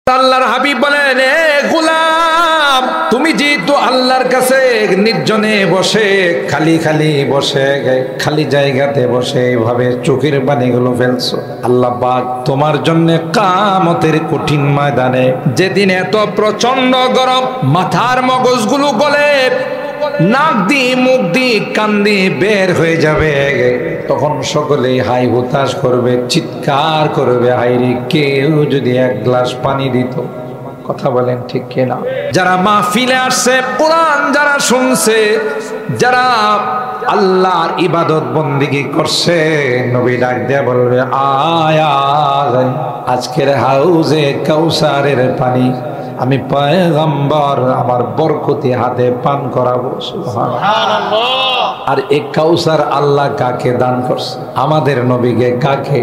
আল্লাহর হাবিব বলেন, এ গোলাম, তুমি যেহেতু আল্লাহর কাছে নির্জনে বসে খালি জায়গাতে বসে এইভাবে চোখের পানিগুলো ফেলছো, আল্লাহ পাক তোমার জন্য কিয়ামতের কঠিন ময়দানে, যেদিন এত প্রচন্ড গরম, মাথার মগজগুলো গলে নাক দিয়ে মুখ দিয়ে কান দিয়ে বের হয়ে যাবে, তখন সকলেই হাই হুতাশ করবে, চিৎকার করবে, হায়রে কেউ যদি এক গ্লাস পানি দিত। কথা বলেন ঠিক কিনা? যারা মাহফিলে আসছে, কোরআন যারা শুনছে, যারা আল্লাহর ইবাদত বন্দেগী করছে, নবী ডাক দিয়ে বলবে, আয়া আজকের হাউজে কাউসারের পানি আমি পয়গম্বর আমার বরকতি হাতে পান করাবো। সুবহানাল্লাহ। আর এই কাউসার আল্লাহ কাকে দান করছে? আমাদের নবীকে। কাকে?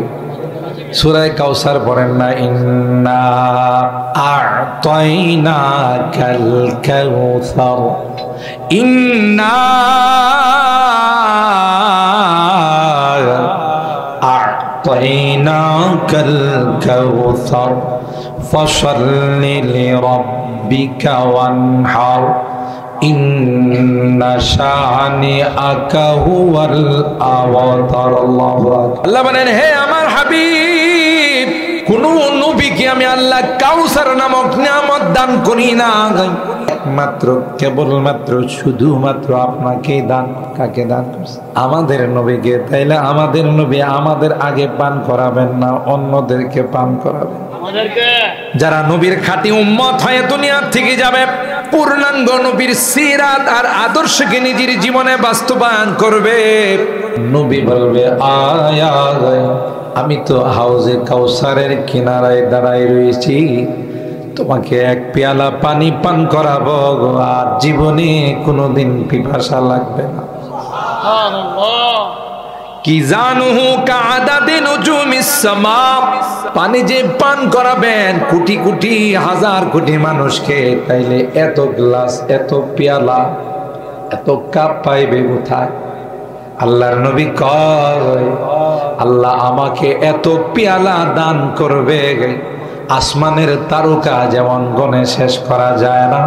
সূরা কাউসার পড়েন না, ইন্না আ'তাইনাকাল কাউসার, ইন্না আ'তাইনাকাল কাউসার ফসল্লি লিরাব্বিকা ওয়ানহার ইন্না শানিআকা হুয়াল আবতার। আল্লাহু আকবার। আল্লাহ বলেন, হে আমার হাবিব, কোন নবীকে আমি আল্লাহ কাউসার নামক নিয়ামত দান করি না, একমাত্র কেবলমাত্র শুধুমাত্র আপনাকে দান। কাকে দান করছে? আমাদের নবীকে। তাইলে আমাদের নবী আমাদের আগে পান করাবেন না, অন্যদেরকে পান করাবেন। যারা নবীর খাঁটি উম্মত হয়ে দুনিয়ার থেকে যাবে, পূর্ণাঙ্গ নবীর সিরাত আর আদর্শকে নিজের জীবনে বাস্তবায়ন করবে, নবী বলবে, আয়া আমি তো হাউজে কাউসারের কিনারায় দাঁড়ায় রয়েছি, তোমাকে এক পেয়ালা পানি পান করাবো, আর জীবনে কোনোদিন পিপাসা লাগবে না। কি জানুহু কাআদাদি নুজুমিস সামা, পানি যে পান করাবেন কোটি কোটি হাজার কোটি মানুষকে, তাইলে এত গ্লাস, এত পেয়ালা, এত কাপ পাইবে কোথায়? আল্লাহর নবী কয়, আল্লাহ আমাকে এত পেয়ালা দান করবে, আসমানের তারকা যেমন গনে শেষ করা যায় না,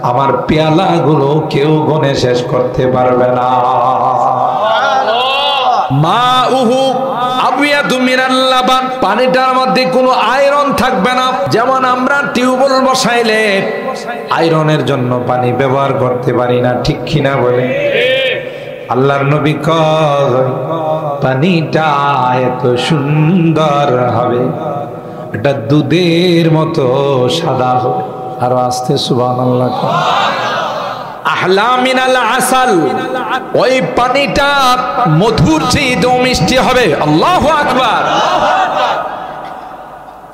আমার পেয়ালা গুলো কেউ গনে শেষ করতে পারবে না। মাউহু আবিয়াদু মিনাল লাবান, পানিটার মধ্যে কোনো আয়রন থাকবে না। যেমন আমরা টিউবওয়েল বসাইলে আয়রনের জন্য পানি ব্যবহার করতে পারি না, ঠিক কিনা বলে? আল্লাহর নবী কয়, পানিটা এত সুন্দর হবে, এটা দুধের মতো সাদা হবে। আরো আস্তে সুবহানাল্লাহ। আহলা মিনাল আসাল, ওই পানিটা মধুর চেয়ে মিষ্টি হবে। আল্লাহু আকবার।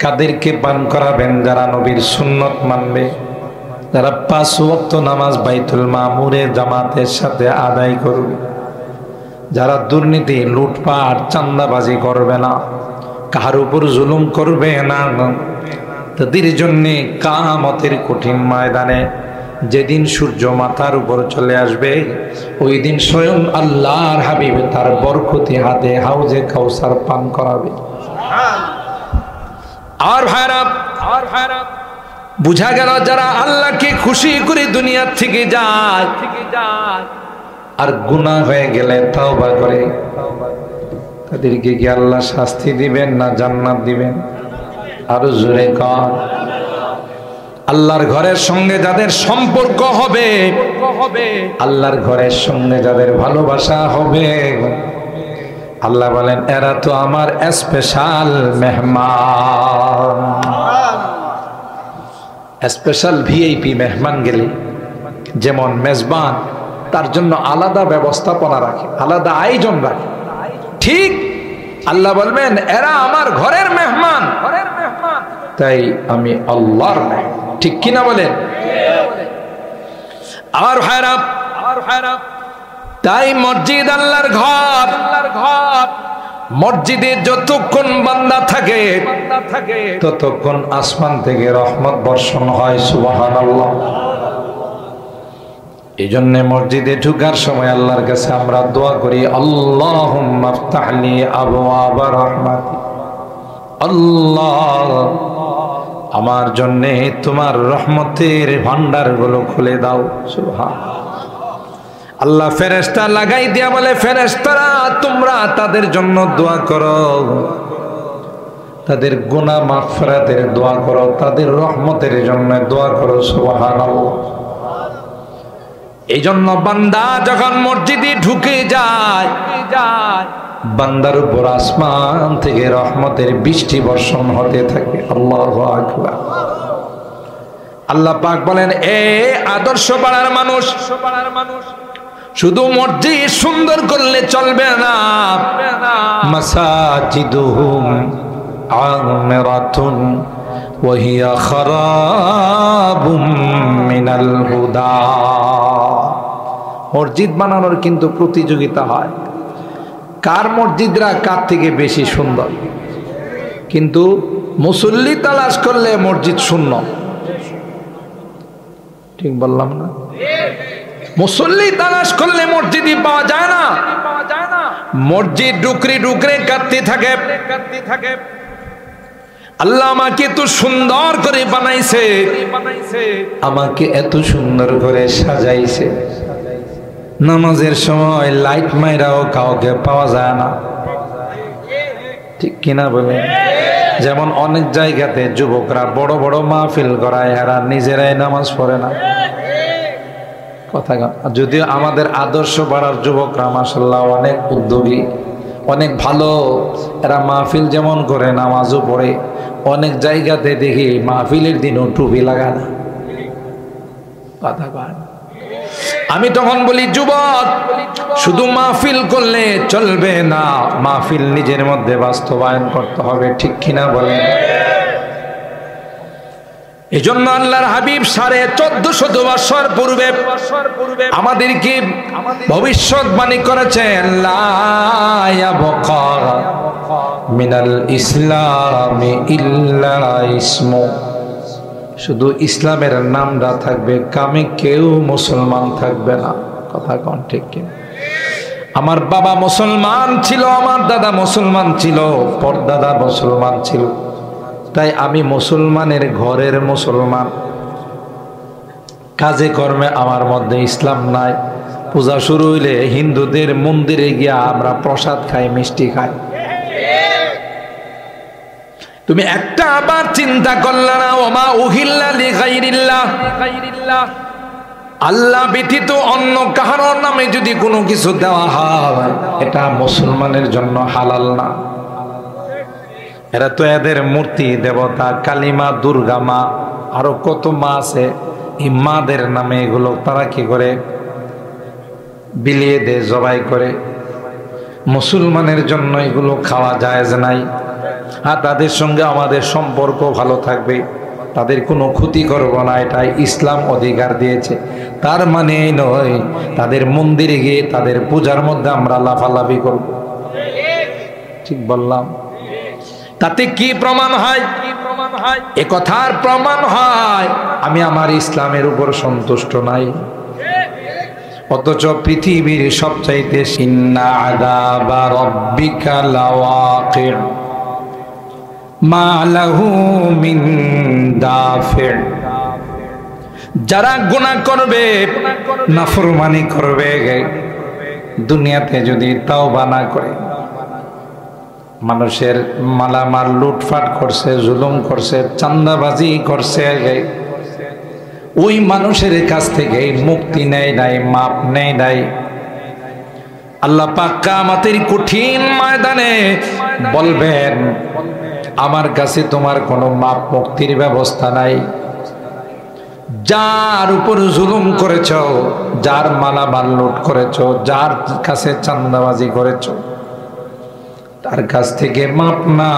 কাদেরকে পান করাবেন? যারা নবীর সুন্নত মানবে, যারা 5 ওয়াক্ত নামাজ বাইতুল মামুরে জামাতের সাথে আদায় করবে, যারা দুর্নীতি, লুটপাট, চাঁদাবাজি করবে না, কার উপর জুলুম করবে না, তাদের জন্য কিয়ামতের কঠিন ময়দানে যেদিন সূর্য মাথার উপর চলে আসবে, ওই দিন স্বয়ং আল্লাহর হাবিব তার বরকতি হাতে হাউজে কাউসার পান করাবে। আর ভাইরা, বুঝা গেল যারা আল্লাহকে খুশি করে দুনিয়া থেকে যায়, আর গুনাহ হয়ে গেলে তওবা করে, তাদেরকে কি আল্লাহ শাস্তি দিবেন না জান্নাত দিবেন? আরো জোরে কর। আল্লাহর ঘরের সঙ্গে যাদের সম্পর্ক হবে, আল্লাহর ঘরের সঙ্গে যাদের ভালোবাসা হবে, আল্লাহ বলেন এরা তো আমার স্পেশাল মেহমান। স্পেশাল ভিআইপি মেহমান গেলে যেমন মেজবান তার জন্য আলাদা ব্যবস্থাপনা রাখে, আলাদা আয়োজন রাখে, ঠিক আল্লাহ বলবেন এরা আমার ঘরের মেহমান, তাই আমি আল্লাহর মেহমান। ঠিক কিনা বলেন? আর ভাইরা, তাই মসজিদ আল্লাহর ঘর, মসজিদে যতক্ষণ বান্দা থাকে ততক্ষণ আসমান থেকে রহমত বর্ষণ হয়। সুবহানাল্লাহ। এই জন্য মসজিদে ঢুকার সময় আল্লাহর কাছে আমরা দোয়া করি, আল্লাহুম্মা ইফতাহলি আবওয়াবা রাহমাতি, আল্লাহ আমার জন্য তোমার রহমতের ভান্ডারগুলো খুলে দাও। সুবহানাল্লাহ। আল্লাহ ফেরেশতা লাগাই দিয়া বলে, ফেরেশতারা তোমরা তাদের জন্য দোয়া করো, তাদের গুনাহ মাগফিরাতের দোয়া করো, তাদের রহমতের জন্য দোয়া করো। সুবহানাল্লাহ। এই জন্য বান্দা যখন মসজিদে ঢুকে যায়, বান্দার উপর আসমান থেকে রহমতের বৃষ্টি বর্ষণ হতে থাকে। আল্লাহু আকবার। আল্লাহ পাক বলেন, এ আদর্শ পাড়ার মানুষ, শুধু মসজিদ সুন্দর করলে চলবে না, মাসাজিদুহুম আমিরাতুন ওয়া হিয়া খারাবুম মিনাল হুদা। মসজিদ বানানোর কিন্তু প্রতিযোগিতা হয়, কার মসজিদরা কার থেকে বেশি সুন্দর। কিন্তু মুসল্লি তালাশ করলে মসজিদ শূন্য। ঠিক বললাম না? মুসল্লি তালাশ করলে মসজিদই পাওয়া যায় না। মসজিদ ডুকরে ডুকরে কাঁদতে থাকে। আল্লাহ আমাকে এত সুন্দর করে বানাইছে, আমাকে এত সুন্দর করে সাজাইছে, নামাজের সময় লাইট মাইরাও কাউকে পাওয়া যায় না। ঠিক কিনা বলে? যেমন অনেক জায়গাতে যুবকরা বড় বড় মাহফিল করায়, এরা নিজেরাই নামাজ পড়ে না। কথা, যদিও আমাদের আদর্শ পাড়ার যুবকরা মাশাআল্লাহ অনেক উদ্যোগী, অনেক ভালো, এরা মাহফিল যেমন করে নামাজও পড়ে। অনেক জায়গাতে দেখি মাহফিলের দিনও টুপি লাগায় না। কথা কয়। আমি তখন বলি, যুবক শুধু মাহফিল করলে চলবে না, মাহফিল নিজের মধ্যে বাস্তবায়ন করতে হবে। ঠিক কিনা বলেন? এই জন্য আল্লাহর হাবিব 1450 বছর পূর্বে আমাদেরকে ভবিষ্যৎবাণী করেছেন, লা ইয়াবকা মিনাল ইসলামি ইল্লা ইসমু। শুধু ইসলামের নামটা থাকবে, কামে কেউ মুসলমান থাকবে না। কথা কোন ঠিক কিনা? আমার বাবা মুসলমান ছিল, আমার দাদা মুসলমান ছিল, পরদাদা মুসলমান ছিল, তাই আমি মুসলমানের ঘরের মুসলমান। কাজে কর্মে আমার মধ্যে ইসলাম নাই। পূজা শুরু হইলে হিন্দুদের মন্দিরে গিয়া আমরা প্রসাদ খাই, মিষ্টি খাই। তুমি একটা আবার চিন্তা করলে না, ওমা উহিল্লা লিগাইরিল্লাহ, আল্লাহ ব্যতীত অন্য কারোর নামে যদি কোনো কিছু দেওয়া হয়, এটা মুসলমানের জন্য হালাল না। এরা তো এদের মূর্তি দেবতা, কালিমা, দুর্গা মা, আরো কত মা আছে, এই মাদের নামে এগুলো তারা কি করে বিলিয়ে দেয়, জবাই করে। মুসলমানের জন্য এগুলো খাওয়া জায়েজ নাই। আর তাদের সঙ্গে আমাদের সম্পর্ক ভালো থাকবে, তাদের কোনো ক্ষতি করব না, এটাই ইসলাম অধিকার দিয়েছে। তার মানে এই নয় তাদের মন্দিরে গিয়ে তাদের পূজার মধ্যে আমরা লাফালাফি করব। ঠিক বললাম? তাতে কি প্রমাণ হয়? এ কথার প্রমাণ হয় আমি আমার ইসলামের উপর সন্তুষ্ট নাই। অথচ পৃথিবীর সবচাইতে ইন্না আযাবা রাব্বিকা লাওয়াকি' মা লাহু মিন দাফি'। যারা গুনাহ করবে, নাফরমানি করবে, দুনিয়াতে যদি তাওবা না করে, মানুষের মালামাল লুটফাট করছে, জুলুম করছে, চাঁদাবাজি করছে, ওই মানুষের কাছ থেকে মুক্তি নেয় নাই, মাপ নেয় নাই। আল্লাহ পাক কিয়ামতের কঠিন ময়দানে বলবেন, আমার কাছে তোমার কোনো মাপ মুক্তির ব্যবস্থা নাই। যার উপর জুলুম করেছ, যার মালামাল লুট করেছ, যার কাছে চাঁদাবাজি করেছ, তার কাছ থেকে মাপ না।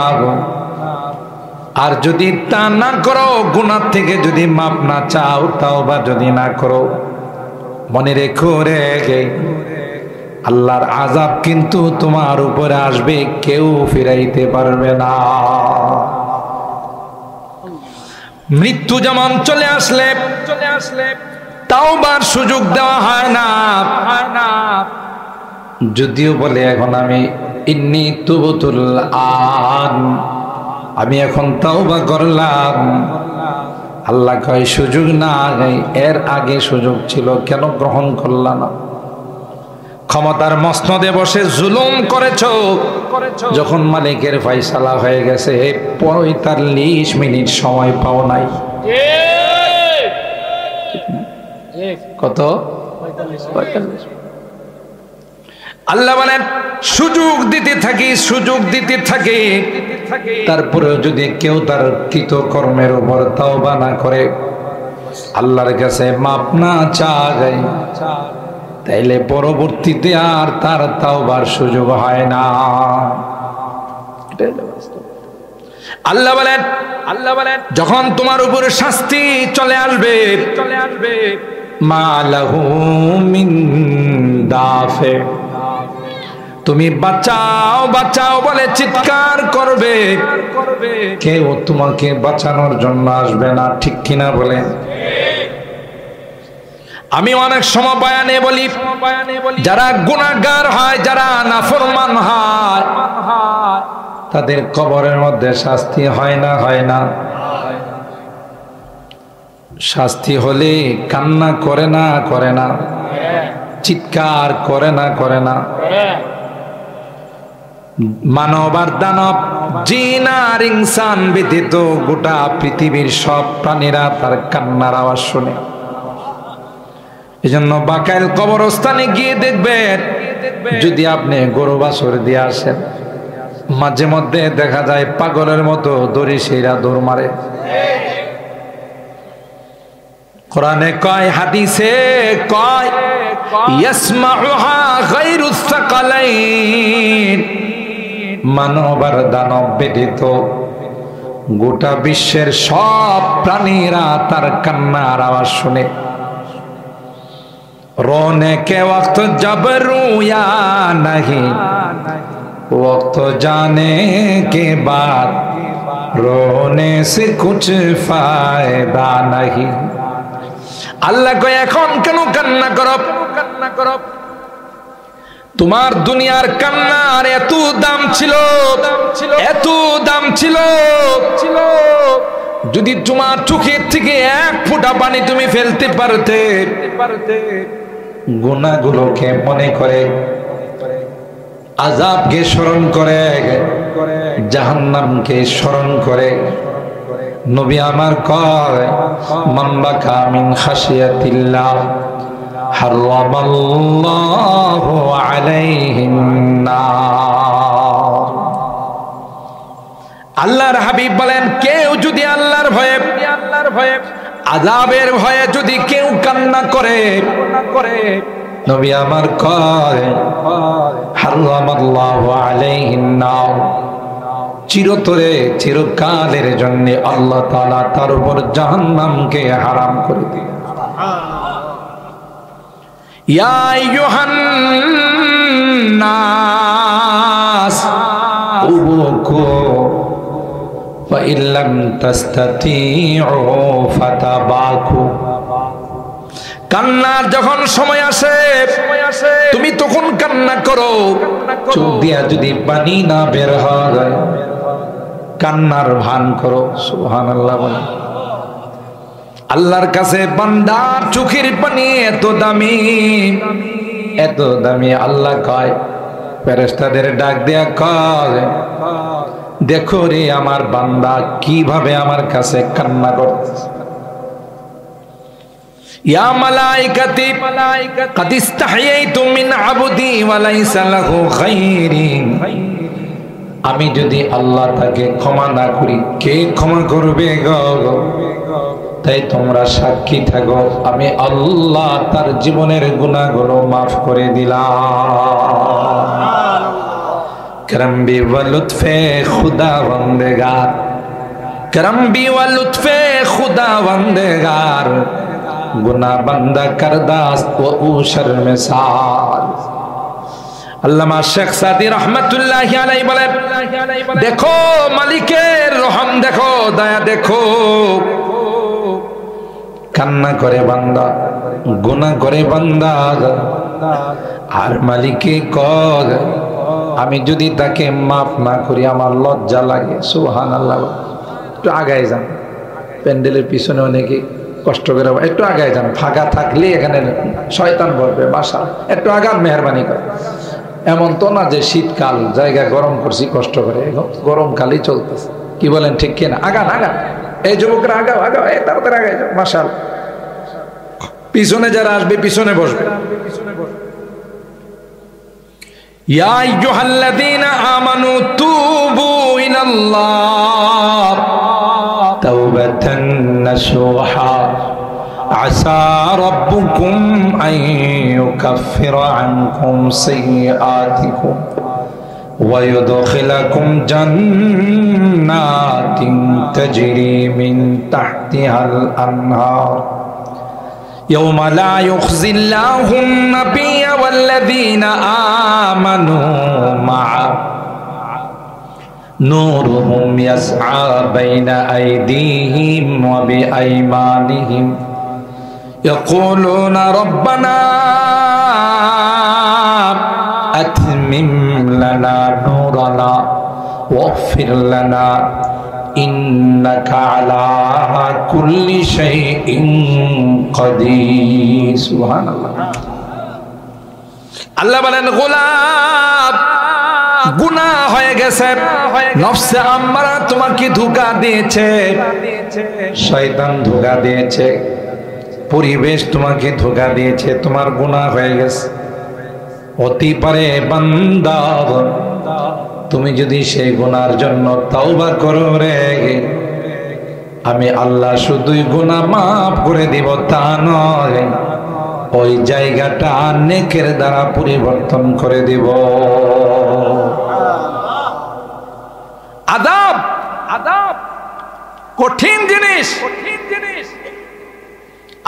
আর যদি তা না করো, গুনাহ থেকে যদি মাপ না চাও, তাওবা যদি না করো, মনে রেখো রে, আল্লাহর আযাব কিন্তু তোমার উপরে আসবে, কেউ ফিরাইতে পারবে না। মৃত্যু যেমন চলে আসলে তাওবার সুযোগ দেওয়া হয় না। যদিও বলে এখন আমি ইন্নী তুবতুল আন, আমি এখন তওবা করলাম। আল্লাহ কয় সুযোগ নাই, এর আগে সুযোগ ছিল, কেন গ্রহণ করলা না? ক্ষমতার মসনদে বসে জুলুম করেছো, যখন মালিকের ফয়সালা হয়ে গেছে 45 মিনিট সময় পাও নাই। কত? 45। আল্লাহ বলেন সুযোগ দিতে থাকি, সুযোগ দিতে থাকি, তারপরেও যদি কেউ তার কৃত কর্মের উপর তওবা না করে, আল্লাহর কাছে মাপ না চায়, তাইলে পরবর্তীতে আর তার তাওবার সুযোগ হয় না। আল্লাহ বলেন যখন তোমার উপরে শাস্তি চলে আসবে, মা লাহু মিন দাফে, তুমি বাঁচাও বাঁচাও বলে চিৎকার করবে, কেউ তোমাকে বাঁচানোর জন্য আসবে না। ঠিক কিনা বলেন? আমি অনেক সময় বয়ানে বলি, যারা গুনাহগার হয়, যারা নাফরমান হয়, তাদের কবরের মধ্যে শাস্তি হয় না? হয় না? শাস্তি হলে কান্না করে না? করে না? চিৎকার করে না? করে না? মানব আর দানব, জিন আর ইনসান ব্যতীত গোটা পৃথিবীর সব প্রাণীরা তার কান্নার আওয়াজ শুনে। এজন্য বাকাইল কবরস্থানে গিয়ে দেখবেন, যদি আপনি গরু বাছুর দিয়ে আসেন, মাঝে মধ্যে দেখা যায় পাগলের মতো দড়ি সেইরা দৌড় মারে। কোরআনে কয়, হাদিসে কয়, ইয়াসমাউহা গায়রুস সাকালাইন, মানব আর দানব ব্যতীত গোটা বিশ্বের সব প্রাণীরা তার কান্নার আওয়াজ শুনে। रोने के वक्त जब रोया नहीं, वक्त जाने के बाद रोने से कुछ फायदा नहीं। আল্লাহ কয় এখন কেন কান্না করো? তোমার দুনিয়ার কান্নার এত দাম ছিল, এত দাম ছিল, যদি তোমার চোখের থেকে এক ফোঁটা পানি তুমি ফেলতে পারতে, গুনাহগুলোকে মনে করে, আযাবকে স্মরণ করে, জাহান্নামকে স্মরণ করে, নবী আমার কয়, মান বাকা মিন খাশিয়াতিল্লাহ হারামাল্লাহু আলাইহিন নার। আল্লাহর হাবিব বলেন, কেউ যদি আল্লাহর ভয়ে, আযাবের ভয়ে যদি কেউ কান্না করে, নবী আমার কয়, হারামাল্লাহু আলাইহিন নার, চিরতরে চিরকালের জন্য আল্লাহ তাআলা তার উপর জাহান্নামকে হারাম করে দিলেন। ইয়া আইয়ুহান নাস উবকু فإن لم تستطيعوا فتباكوا। কান্নার যখন সময় আসে, তুমি তখন কান্না করো, চোখ দিয়া যদি পানি না বের হয়, কান্নার ভান করো। সুবহানাল্লাহ বলে। আল্লাহর কাছে বান্দার চোখের পানি এত দামি, এত দামি। আল্লাহ কয়, ফেরেশতাদের ডাক দেয়া কয়, দেখো রে আমার বান্দা কিভাবে আমার কাছে কান্না করতেছে। ইয়া মালাইকাতি কাদ ইস্তাহইয়াতু মিন আবদি ওয়া লাইসা লাহু খায়রিন। আমি যদি আল্লাহ তাকে ক্ষমা না করি, কে ক্ষমা করবে গো? তাই তোমরা সাক্ষী থাকো, আমি আল্লাহ তার জীবনের গুনাহগুলো মাফ করে দিলাম। کرم بھی و لطف خداوندگار، کرم بھی و لطف خداوندگار، گناہ بندہ کرداست و او شرمسار। আল্লামা শেখ সাদি রহমাতুল্লাহি আলাইহি বলেন, দেখো মালিকের রহম, দেখো দয়া, দেখো কান্না করে বান্দা, গুনাহ করে বান্দা, আর মালিকে কয় আমি যদি তাকে মাফ না করি আমার লজ্জা লাগে। সুবহানাল্লাহ। একটু আগায় যান, প্যান্ডেলের পিছনে অনেকে কষ্ট করে, একটু আগায় যান, ফাঁকা থাকলে এখানে শয়তান বলবে বাসা, একটু আগান মেহরবানি করে। এমন তো না যে শীতকাল জায়গা গরম করছি কষ্ট করে, গরমকালই চলতেছে। কি বলেন ঠিক কিনা? আগান আগান, এই যুবকরা আগাও আগাও, এই তাড়াতাড়ি আগায় যাও। মাশাআল্লাহ। পিছনে যারা আসবে পিছনে বসবে। ইয়া আইয়ুহাল্লাযীনা আমানু তুবু ইলাল্লাহ তাওবাতান নাসুহা আসা রাব্বুকুম আন ইউকাফিরা আনকুম সাইয়্যাতিকুম ওয়া ইউদখিলাকুম জান্নাতিন তাজরি মিন তাহতিহাল আনহার يوم لا يخزي الله النبي والذين آمنوا معه نورهم يسعى بين أيديهم وبأيمانهم يقولون ربنا أتمم لنا نورنا واغفر لنا إنك على كل شيء قدير سبحان الله আল্লাহ বলেন গোলাম গুনাহ হয়ে গেছে, নফসে আম্মারা তোমাকে ধোঁকা দিয়েছে, শয়তান ধোঁকা দিয়েছে, পরিবেশ তোমাকে ধোঁকা দিয়েছে, তোমার গুনাহ হয়ে গেছে। হতে পারে বান্দা তুমি যদি সেই গুনার জন্য তাওবা করো রে, আমি আল্লাহ শুধুই গুনাহ মাফ করে দিব তা নয়, ওই জায়গাটা নেকের দ্বারা পরিবর্তন করে দিব। আযাব আযাব কঠিন জিনিস, কঠিন জিনিস।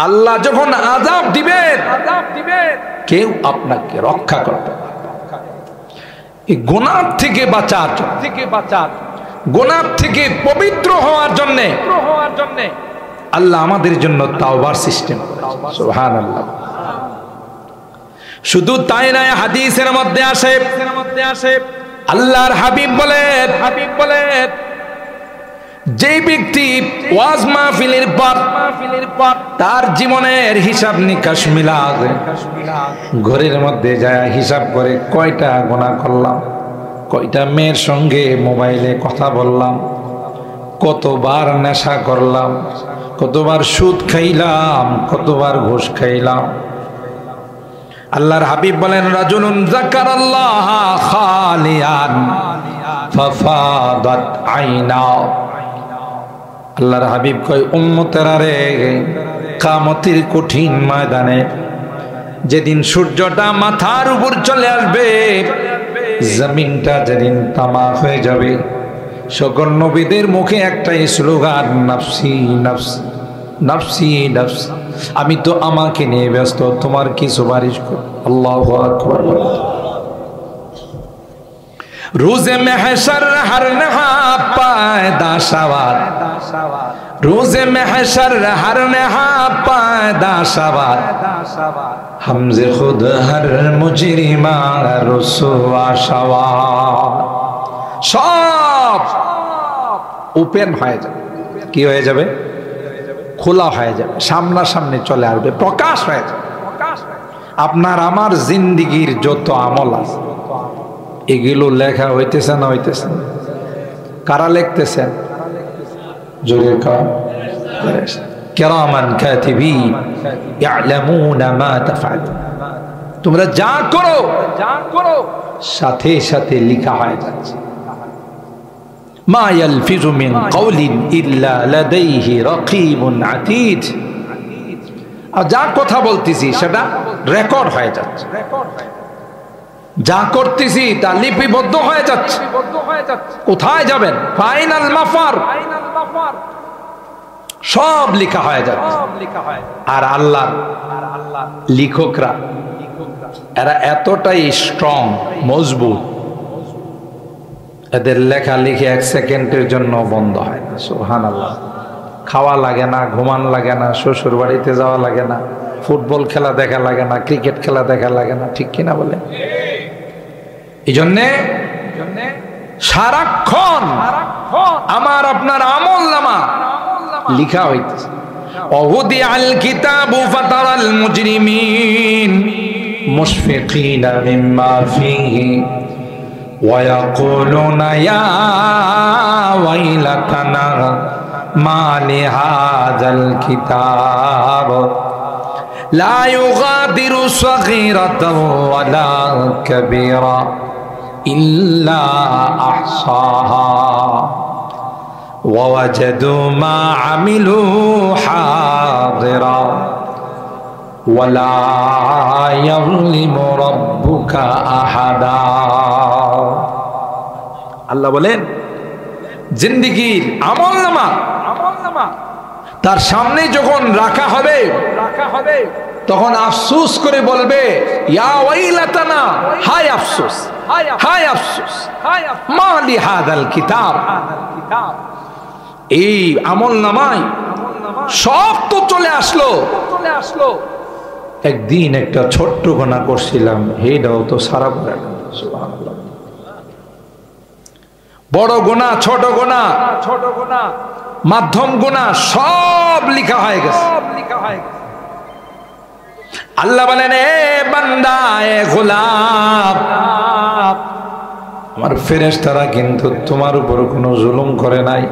আল্লাহ যখন আযাব দিবেন কেউ আপনাকে রক্ষা করবে না। এই গুনাহ থেকে বাঁচার গুনাহ থেকে পবিত্র হওয়ার জন্য আল্লাহ আমাদের জন্য তাওবার সিস্টেম। সুবহানাল্লাহ। শুধু তাই নয়, হাদিসের মধ্যে আসে আল্লাহর হাবিব বলেন যে ব্যক্তি ওয়াজ মাহফিলের পর তার জীবনের হিসাব নিকাশ মিলাবে, ঘরের মধ্যে যায় হিসাব করে কয়টা গুনাহ করলাম, কয়টা মেয়ের সঙ্গে মোবাইলে কথা বললাম, কতবার নেশা করলাম, কতবার সুদ খাইলাম, কতবার ঘুষ খাইলাম। আল্লাহর হাবিব বলেন রাজুলুন যাকারাল্লাহ খালিয়ান ফাফাদাত আইনা। আল্লাহর হাবিব কয় উম্মতেরা রে, কিয়ামতের কঠিন ময়দানে যেদিন সূর্যটা মাথার উপর চলে আসবে, জমিনটা যেদিন তামা হয়ে যাবে, সকল নবীদের মুখে একটাই স্লোগান, নাফসি নাফসি নাফসি নাফসি। আমি তো আমাকে নিয়ে ব্যস্ত, তোমার কি সুপারিশ কর। আল্লাহু আকবার। রোজে মেহশর হর নেহা পায়দা শাবাদ, রোজে মেহশর হর নেহা পায়দা শাবাদ, হামজে খুদ হর মুজরিমা রসুয়া শাবাদ। সব ওপেন হয়ে যাবে। কি হয়ে যাবে? খোলা হয়ে যাবে, সামনাসামনি চলে আসবে, প্রকাশ হয়ে যাবে। আপনার আমার জিন্দিগির যত আমল আছে এগুলো লেখা হইতেছে না হইতেছে? কারা লিখতেছেন? জোরে কার? কিরামান কাতিবিন ইয়ালামুনা মা তাফআলুন। তোমরা যা করো সাথে সাথে লেখা হয়ে যাচ্ছে। মা ইয়ালফিজু মিন কাওলিন ইল্লা লাদাইহি রাকিবুন আতীদ। আর যা কথা বলতেছি সেটা রেকর্ড হয়ে যাচ্ছে, যা করতেছি তা লিপিবদ্ধ হয়ে যাচ্ছে। কোথায় যাবেন? ফাইনাল মাফার, সব লেখা হয়ে যাচ্ছে। আর আল্লাহ লেখকরা এরা এতটাই স্ট্রং, মজবুত, এদের লেখা লিখে এক সেকেন্ডের জন্য বন্ধ হয় না। সুবহানাল্লাহ। খাওয়া লাগে না, ঘুমান লাগে না, শ্বশুর বাড়িতে যাওয়া লাগে না, ফুটবল খেলা দেখা লাগে না, ক্রিকেট খেলা দেখা লাগে না, ঠিক কিনা বলে? এই জন্যে সারাক্ষণ আমার আপনার আমলনামা লিখা হইতেছে। ওহুদিআল কিতাবু ফাতারাল মুজরিমিন মুশফিকিনা মিম্মা ফীহি ওয়া ইয়াকুলুনা ইয়া ওয়াইলাতানা মা লিহাযাল কিতাব লা ইউগাদিরু সগীরাতান ওয়ালা কাবীরা ইল্লা আহসাহা ওয়া ওয়াজাদু মা আমিলু হাদিরা ওয়ালা ইয়াযলিমু রাব্বুকা আহাদা। আল্লাহ বলেন জিন্দেগীর আমলনামা তার সামনে যখন রাখা হবে তখন আফসোস করে বলবে ইয়া ওয়াইলাতানা, হায় আফসোস, হায় আফসোস, মা লিহাযাল কিতাব। এই আমলনামায় সব তো চলে আসলো, একদিন একটা ছোট্ট গুনাহ করছিলাম, এইটাও তো সারা পড়ে গেল। সুবহানাল্লাহ। বড় গুনাহ, ছোট গুনাহ, মাধ্যম গুনাহ সব লিখা হয়ে গেছে। আল্লাহ বলেন এ বান্দা, এ গোলাম, আমার ফেরেশতারা কিন্তু তোমার উপর কোনো জুলুম করে নাই,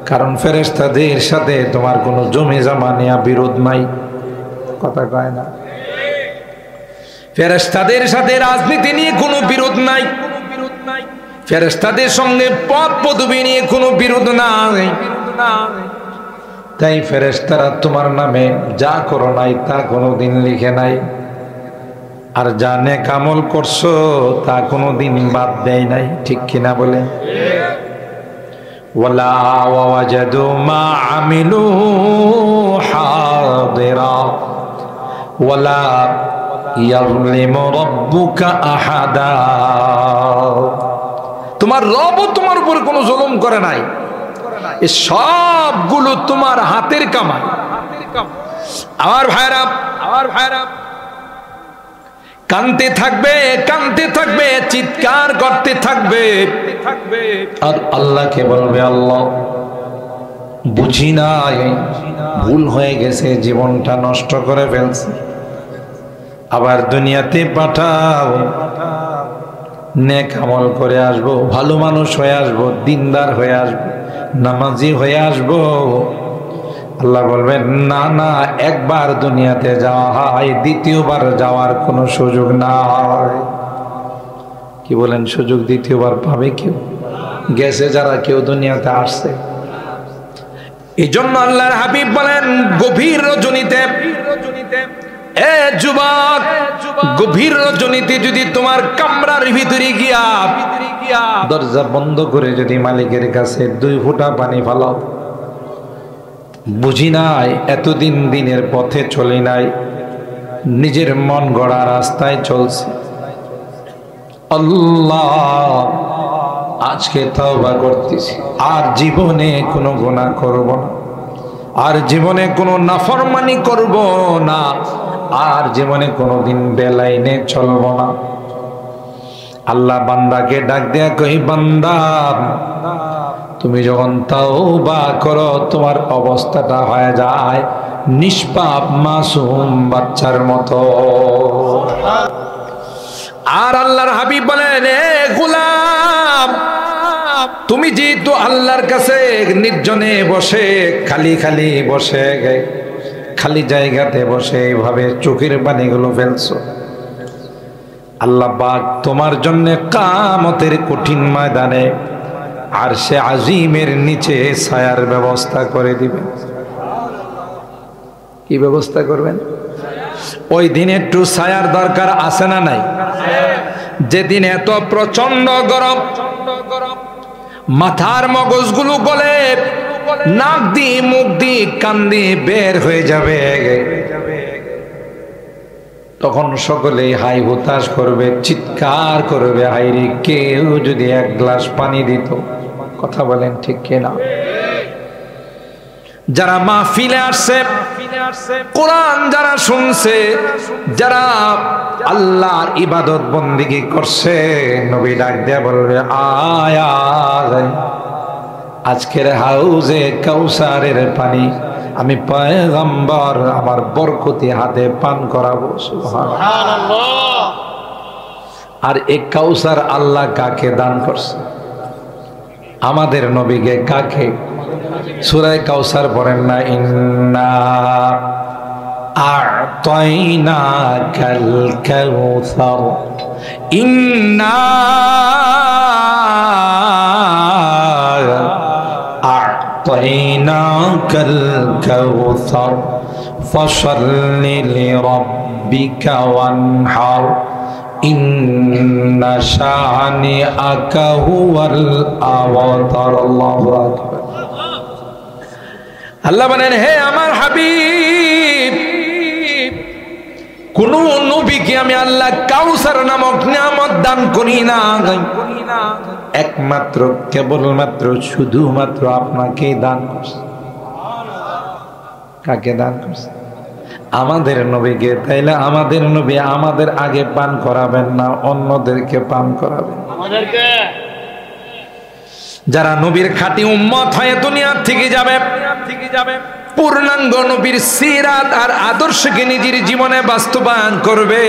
কারণ ফেরেশতাদের সাথে তোমার কোনো জমি জমা নিয়ে বিরোধ নাই। কথা কয় না? ফেরেশতাদের সাথে রাজনীতি নিয়ে কোনো বিরোধ নাই, ফেরেশতাদের সঙ্গে পদ পদবি নিয়ে কোনো বিরোধ নাই। তাই ফেরেশতারা তোমার নামে যা করো নাই তা কোনোদিন লিখে নাই, আর যা নেক আমল করছো তা কোনোদিন বাদ দেয় নাই। ঠিক কিনা বলে? ওয়ালা ওয়াজাদু মা আমিলু হাদিরা ওয়ালা ইয়াযলিমু রাব্বুকা আহাদা। তোমার রবও তোমার উপর কোনো জুলুম করে নাই, এই সবগুলো তোমার হাতের কামাই। আমার ভাইরা কানতে থাকবে, কানতে থাকবে, চিৎকার করতে থাকবে, আর আল্লাহকে বলবে আল্লাহ বুঝি নাই, ভুল হয়ে গেছে, জীবনটা নষ্ট করে ফেলছে, আবার দুনিয়াতে পাঠাও, নেক আমল করে আসবো, ভালো মানুষ হয়ে আসবো, দিনদার হয়ে আসবো, নামাজি হয়ে আসবো। আল্লাহ বলবেন না না, একবার দুনিয়াতে যাওয়া হয়, দ্বিতীয়বার যাওয়ার কোনো সুযোগ নাই। কি বলেন? সুযোগ দ্বিতীয়বার পাবে কেউ? গেছে যারা, কেউ দুনিয়াতে আসছে। এই জন্য আল্লাহর হাবিব বলেন গভীর রজনীতে, এ যুবক, গভীর রজনীতে যদি তোমার কামরার ভিতরে গিয়া দরজা বন্ধ করে যদি মালিকের কাছে 2 ফোঁটা পানি ফালাও, বুঝি নাই এতদিন দিনের পথে চলি নাই, নিজের মন গড়া রাস্তায় চলছে, আল্লাহ আজকে তওবা করতেছি, আর জীবনে কোনো গুনাহ করব না, আর জীবনে কোনো নাফরমানি করব না, আর জীবনে কোনোদিন বেলাইনে চলব না। আল্লাহ বান্দাকে ডাক দেয়া কই, বান্দা তুমি যখন তাওবা করো তোমার অবস্থাটা হয়ে যায় নিষ্পাপ মাসুম বাচ্চার মতো। আর আল্লাহর হাবিব বলেন এ গোলাম, তুমি যেহেতু আল্লাহর কাছে নির্জনে বসে, খালি খালি বসে, খালি জায়গাতে বসে এইভাবে চোখের পানিগুলো ফেলছো, আল্লাহ পাক তোমার জন্য কিয়ামতের কঠিন ময়দানে আরশে আজিমের নিচে ছায়ার ব্যবস্থা করে দিবেন। কি ব্যবস্থা করবেন? ওই দিন একটু ছায়ার দরকার আছে না নাই? যেদিন এত প্রচন্ড গরম, মাথার মগজগুলো গলে নাক দিয়ে মুখ দিয়ে কান দিয়ে বের হয়ে যাবে, তখন সকলেই হাই হুতাশ করবে, চিৎকার করবে, হাইরে কেউ যদি 1 গ্লাস পানি দিত। কথা বলেন ঠিক কিনা? যারা মাহফিলে আসছে, কোরআন যারা শুনছে, যারা আল্লাহর ইবাদত বন্দেগী করছে, নবী ডাক দেয়া বলবে আয়া আজকের হাউজে কাউসারের পানি আমি পয়গম্বর আমার বরকতি হাতে পান করাবো। সুবহানাল্লাহ। আর এই কাউসার আল্লাহ কাকে দান করছে? আমাদের নবীকে। কাকে? সূরা কাউসার পড়েন না, ইন্না আ'তাইনাকাল কাউসার, ইন্না আ'তাইনাকাল কাউসার ফাসাল্লি লিরাব্বিকা ওয়ানহার ইন্না শানিআকা হুয়াল আবতার। আল্লাহু আকবার। আল্লাহ বলেন, হে আমার হাবিব, কোন নবীকে আমি আল্লাহ কাউসার নামক নিয়ামত দান করি না, একমাত্র কেবলমাত্র শুধুমাত্র আপনাকে দান করছে। কাকে দান করছে? আমাদের নবীকে। তাইলে আমাদের নবী আমাদের আগে পান করাবেন না, অন্যদেরকে পান করাবেন। যারা নবীর খাঁটি উম্মত হয়ে দুনিয়া থেকে যাবে, পূর্ণাঙ্গ নবীর সিরাত আর আদর্শকে নিজের জীবনে বাস্তবায়ন করবে,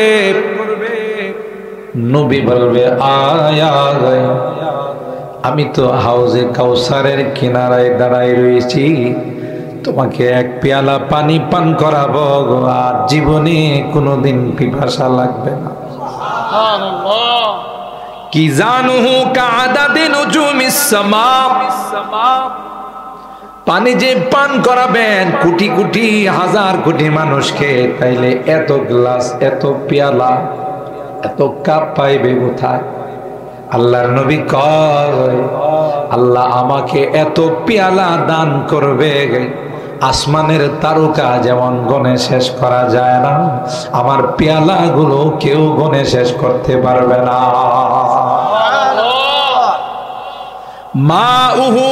নবী বলবে আয়া আমি তো হাউজে কাউসারের কিনারায় দাঁড়ায় রয়েছি, তোমাকে এক পেয়ালা পানি পান করাবো, আর জীবনে কোনোদিন পিপাসা লাগবে না। সুবহানাল্লাহ। কি জানুহু কাআদাদি নুজুমিস সামা, পানি যে পান করাবেন কোটি কোটি হাজার কোটি মানুষকে, তাইলে এত গ্লাস, এত পেয়ালা, এত কাপ পাইবে কোথায়? আল্লাহর নবী কয় আল্লাহ আমাকে এত পেয়ালা দান করবে, আসমানের তারকা যেমন গনে শেষ করা যায় না, আমার পেয়ালা গুলো কেউ গনে শেষ করতে পারবে না। মাউহু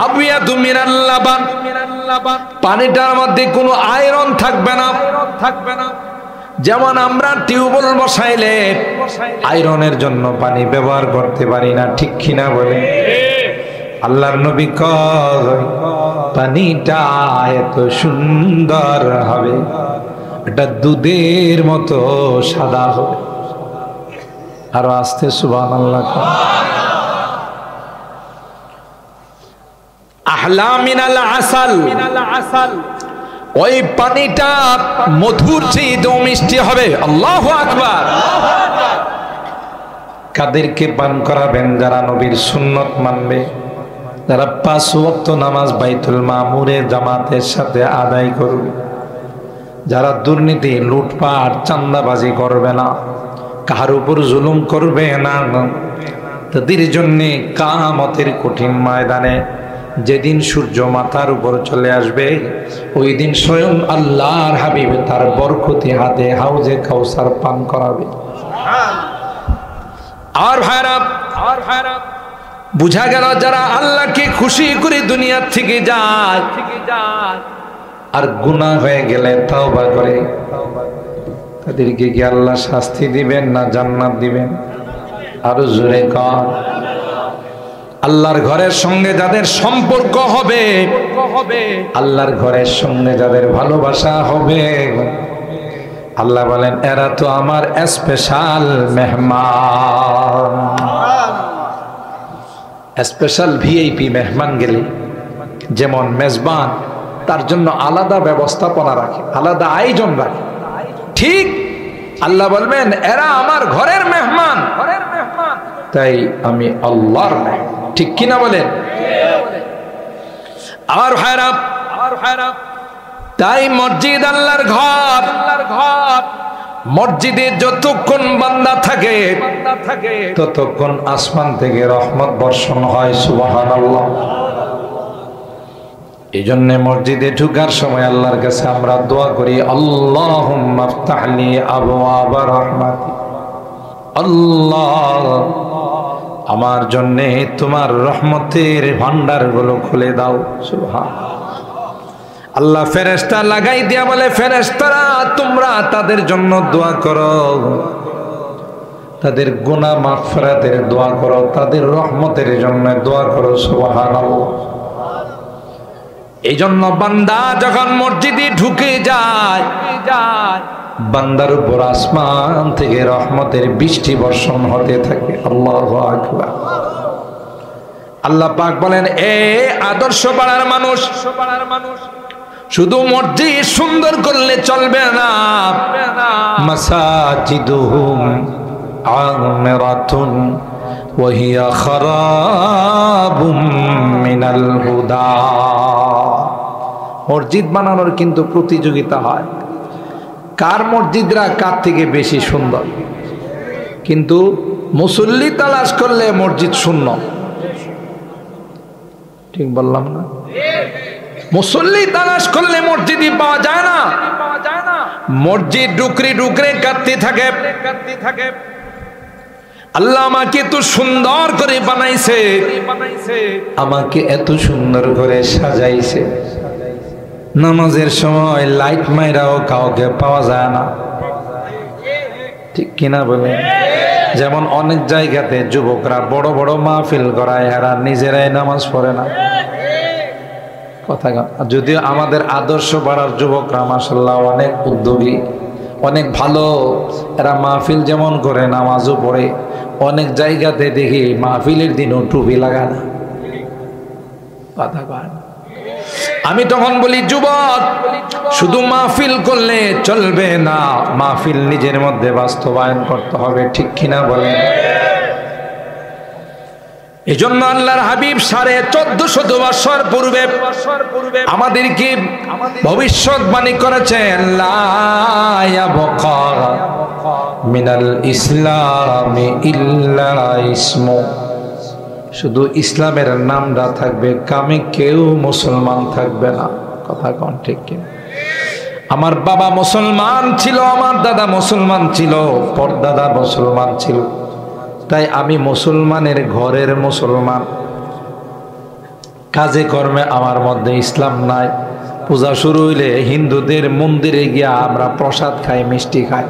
আবিয়াদু মিনাল লাবান, পানিটার মধ্যে কোনো আয়রন থাকবে না। যেমন আমরা টিউবওয়েল বসাইলে আয়রনের জন্য পানি ব্যবহার করতে পারি না, ঠিক কিনা বলে? আল্লাহর নবী কয় পানিটা এত সুন্দর হবে, এটা দুধের মতো সাদা হবে। আর আস্তে সুবহানাল্লাহ। আহলা মিনাল আসাল, ওই পানিটা মধুর চেয়ে মিষ্টি হবে। আল্লাহু আকবার। কাদেরকে পান করাবেন? যারা নবীর সুন্নত মানবে, যারা 5 ওয়াক্ত নামাজ বাইতুল মামুরে জামাতের সাথে আদায় করবে, যারা দুর্নীতি, লুটপাট, চাঁদাবাজি করবে না, কাহার উপর জুলুম করবে না, তাদের জন্যে কিয়ামতের কঠিন ময়দানে যেদিন সূর্য মাথার উপর চলে আসবে, ওই দিন স্বয়ং আল্লাহর হাবিব তার বরকতি হাতে হাউজে কাউসার পান করাবে। আর ভাইরা, বুঝা গেল যারা আল্লাহকে খুশি করে দুনিয়া থেকে যায়, আর গুনাহ হয়ে গেলে তওবা করে, তাদেরকে কি আল্লাহ শাস্তি দিবেন না জান্নাত দিবেন? আরো জোরে কর। আল্লাহর ঘরের সঙ্গে যাদের সম্পর্ক হবে, আল্লাহর ঘরের সঙ্গে যাদের ভালোবাসা হবে, আল্লাহ বলেন এরা তো আমার স্পেশাল মেহমান। স্পেশাল ভিআইপি মেহমান গেলে যেমন মেজবান তার জন্য আলাদা ব্যবস্থাপনা রাখে, আলাদা আয়োজন রাখে, ঠিক আল্লাহ বলবেন এরা আমার ঘরের মেহমান, তাই আমি আল্লাহর মেহমান। ঠিক কিনা বলেন? আর ভাইরা, তাই মসজিদ আল্লাহর ঘর, মসজিদে যতক্ষণ বান্দা থাকে ততক্ষণ আসমান থেকে রহমত বর্ষণ হয়। সুবহানাল্লাহ। এই জন্য মসজিদে ঢুকার সময় আল্লাহর কাছে আমরা দোয়া করি, আল্লাহুম্মা ইফতাহলি আবওয়াবা রাহমাতি, আল্লাহ আমার জন্যে তোমার রহমতের ভান্ডার গুলো খুলে দাও। সুবহানাল্লাহ। আল্লাহ ফেরেশতা লাগাই দিয়া বলে, ফেরেশতারা তোমরা তাদের জন্য দোয়া করো, তাদের গুনাহ মাগফিরাতের দোয়া করো, তাদের রহমতের জন্য দোয়া করো। সুবহানাল্লাহ। এই জন্য বান্দা যখন মসজিদে ঢুকে যায়, বান্দার উপর আসমান থেকে রহমতের বৃষ্টি বর্ষণ হতে থাকে। আল্লাহু আকবার। আল্লাহ পাক বলেন, এ আদর্শ পাড়ার মানুষ, শুধু মসজিদ সুন্দর করলে চলবে না, মাসাজিদুহুম আমিরাতুন ওয়া হিয়া খারাবুম মিনাল হুদা। মসজিদ বানানোর কিন্তু প্রতিযোগিতা হয়, কার মসজিদরা কার থেকে বেশি সুন্দর। কিন্তু মুসল্লি তালাশ করলে মসজিদ শূন্য। ঠিক বললাম না? মুসল্লি তালাশ করলে মসজিদই পাওয়া যায় না। মসজিদ ডুকরে ডুকরে কাঁদতে থাকে। আল্লাহ আমাকে এত সুন্দর করে বানাইছে, আমাকে এত সুন্দর করে সাজাইছে, নামাজের সময় লাইট মাইরাও কাউকে পাওয়া যায় না। ঠিক কিনা বলে? যেমন অনেক জায়গাতে যুবকরা বড় বড় মাহফিল করায়, এরা নিজেরাই নামাজ পড়ে না। কথা, যদিও আমাদের আদর্শ পাড়ার যুবকরা মাশাআল্লাহ অনেক উদ্যোগী, অনেক ভালো। এরা মাহফিল যেমন করে নামাজও পড়ে। অনেক জায়গাতে দেখি মাহফিলের দিনও টুপি লাগায় না। কথা কয় না। আমি তখন বলি, যুবক, শুধু মাহফিল করলে চলবে না, মাহফিল নিজের মধ্যে বাস্তবায়ন করতে হবে। ঠিক কিনা বলেন? এই জন্য আল্লাহর হাবিব 1450 বছর পূর্বে আমাদেরকে ভবিষ্যৎবাণী করেছেন, লা ইয়াবকা মিনাল ইসলামি ইল্লা ইসমু। শুধু ইসলামের নামটা থাকবে, কামে কেউ মুসলমান থাকবে না। কথা কোন ঠিক কিনা? আমার বাবা মুসলমান ছিল, আমার দাদা মুসলমান ছিল, পরদাদা মুসলমান ছিল, তাই আমি মুসলমানের ঘরের মুসলমান। কাজে কর্মে আমার মধ্যে ইসলাম নাই। পূজা শুরু হইলে হিন্দুদের মন্দিরে গিয়া আমরা প্রসাদ খাই, মিষ্টি খাই।